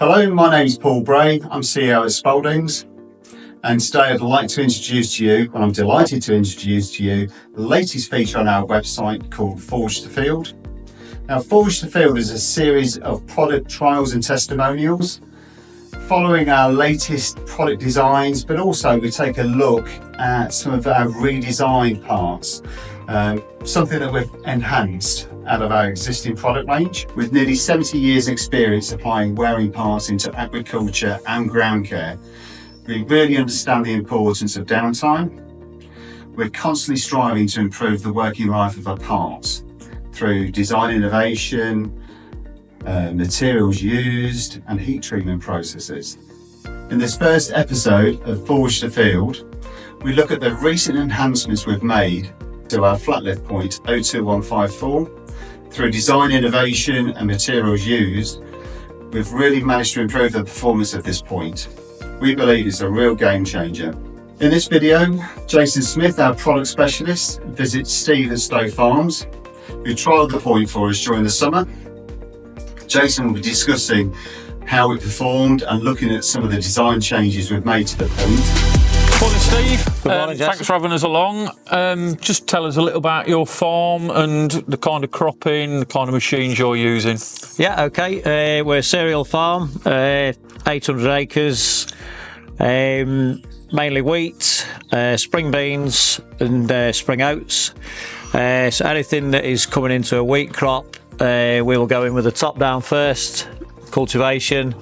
Hello, my name is Paul Bray. I'm CEO at Spaldings, and today I'd like to introduce to you, and I'm delighted to introduce to you, the latest feature on our website called Forge to Field. Now, Forge to Field is a series of product trials and testimonials following our latest product designs, but also we take a look at some of our redesigned parts, something that we've enhanced out of our existing product range. With nearly 70 years experience applying wearing parts into agriculture and ground care, we really understand the importance of downtime. We're constantly striving to improve the working life of our parts through design innovation, materials used and heat treatment processes. In this first episode of Forge to Field, we look at the recent enhancements we've made to our Flatlift point 02154. Through design innovation and materials used, we've really managed to improve the performance of this point. We believe it's a real game changer. In this video, Jason Smith, our product specialist, visits Steve at Stowe Farms, who trialled the point for us during the summer. Jason will be discussing how it performed and looking at some of the design changes we've made to the point. Morning, Steve. Good morning, thanks for having us along. Just tell us a little about your farm and the kind of cropping, the kind of machines you're using. Yeah, okay. We're a cereal farm, 800 acres, mainly wheat, spring beans and spring oats. So anything that is coming into a wheat crop, we will go in with the top down first, cultivation,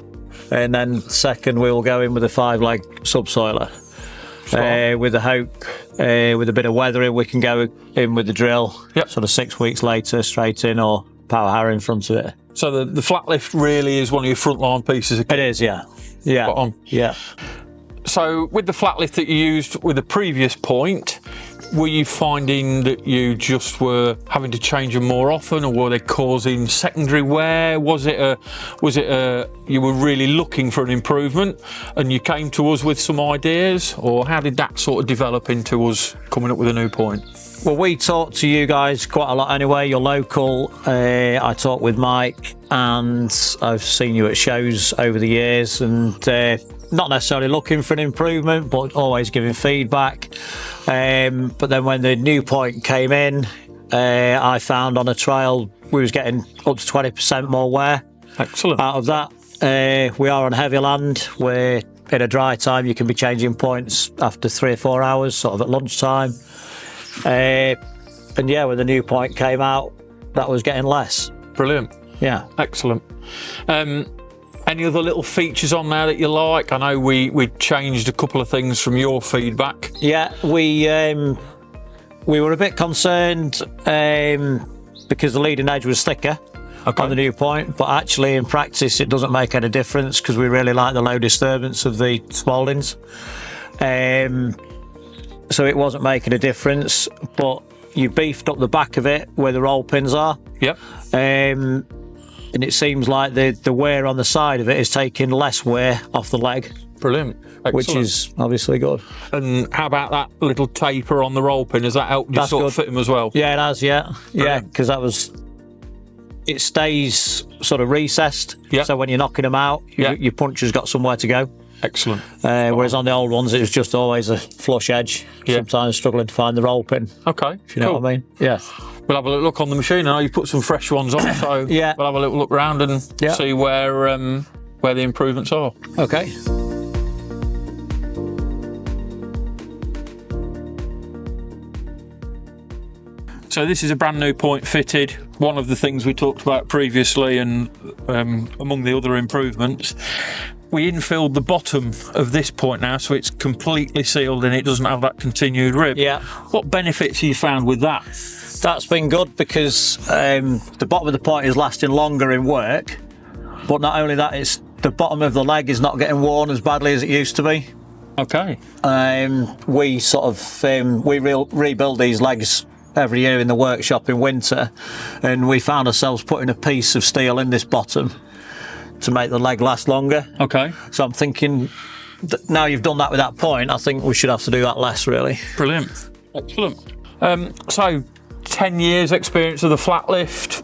and then second we will go in with a 5-leg subsoiler. With the hope, with a bit of weathering, we can go in with the drill. Yep. Sort of 6 weeks later, straight in, or power harrow in front of it. So the Flatlift really is one of your frontline pieces. It is, yeah. Yeah. Spot on. Yeah. So with the Flatlift that you used with the previous point, were you finding that you just were having to change them more often, or were they causing secondary wear? Was it you were really looking for an improvement and you came to us with some ideas, or how did that sort of develop into us coming up with a new point? Well, we talk to you guys quite a lot anyway. You're local. I talk with Mike, and I've seen you at shows over the years, and not necessarily looking for an improvement, but always giving feedback. But then when the new point came in, I found on a trial we was getting up to 20% more wear. Excellent. Out of that. We are on heavy land. We're in a dry time. You can be changing points after 3 or 4 hours, sort of at lunchtime. And yeah, when the new point came out, that was getting less. Brilliant. Yeah. Excellent. Any other little features on there that you like? I know we changed a couple of things from your feedback. Yeah, we were a bit concerned because the leading edge was thicker on the new point, but actually in practice it doesn't make any difference because we really like the low disturbance of the Spaldings. So it wasn't making a difference, but you beefed up the back of it where the roll pins are. Yep. And it seems like the wear on the side of it is taking less wear off the leg. Brilliant. Excellent. Which is obviously good. And how about that little taper on the roll pin? Has that helped you sort of fit them as well? Yeah, it has, yeah. Yeah, because it stays sort of recessed. Yep. So when you're knocking them out, your puncher's got somewhere to go. Excellent. Whereas on the old ones, it was just always a flush edge. Yeah. Sometimes struggling to find the roll pin. Okay. If you know what I mean. Yeah. We'll have a little look on the machine. I know you put some fresh ones on, so yeah. We'll have a little look around and see where the improvements are. Okay. So this is a brand new point fitted. One of the things we talked about previously, and among the other improvements, we infilled the bottom of this point now, so it's completely sealed and it doesn't have that continued rib. Yeah. What benefits have you found with that? That's been good because the bottom of the point is lasting longer in work, but not only that, it's the bottom of the leg is not getting worn as badly as it used to be. Okay. We sort of rebuild these legs every year in the workshop in winter, and we found ourselves putting a piece of steel in this bottom to make the leg last longer. Okay. So I'm thinking that now you've done that with that point, I think we should have to do that less, really. Brilliant. Excellent. So 10 years experience of the Flatlift.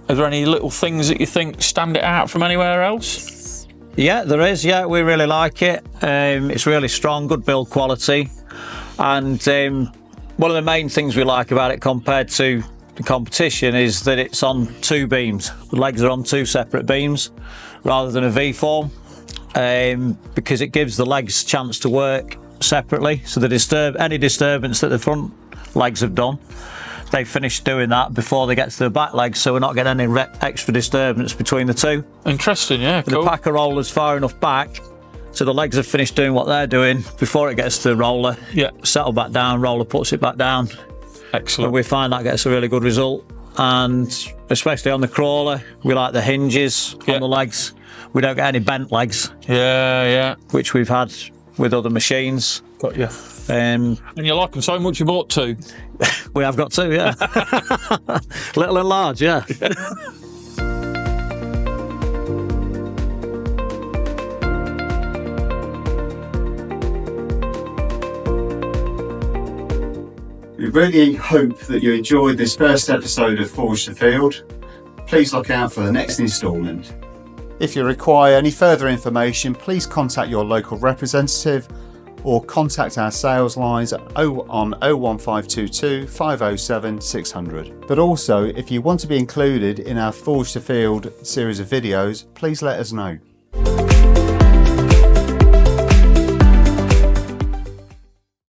Are there any little things that you think stand it out from anywhere else? Yeah, there is. Yeah, we really like it. It's really strong, good build quality, and one of the main things we like about it compared to the competition is that it's on 2 beams. The legs are on 2 separate beams rather than a V form, because it gives the legs a chance to work separately. So any disturbance that the front legs have done, they finish doing that before they get to the back legs, so we're not getting any extra disturbance between the 2. Interesting, yeah, cool. The packer roller's far enough back so the legs have finished doing what they're doing before it gets to the roller. Yeah. Settle back down, roller puts it back down. Excellent. And we find that gets a really good result. And especially on the crawler, we like the hinges on the legs. We don't get any bent legs. Yeah. Which we've had with other machines. Got you. And you like them so much you bought 2. We have got 2, yeah. Little and large, yeah. We really hope that you enjoyed this first episode of Forge to Field. Please look out for the next instalment. If you require any further information, please contact your local representative or contact our sales lines on 01522 507 600. But also, if you want to be included in our Forge to Field series of videos, please let us know.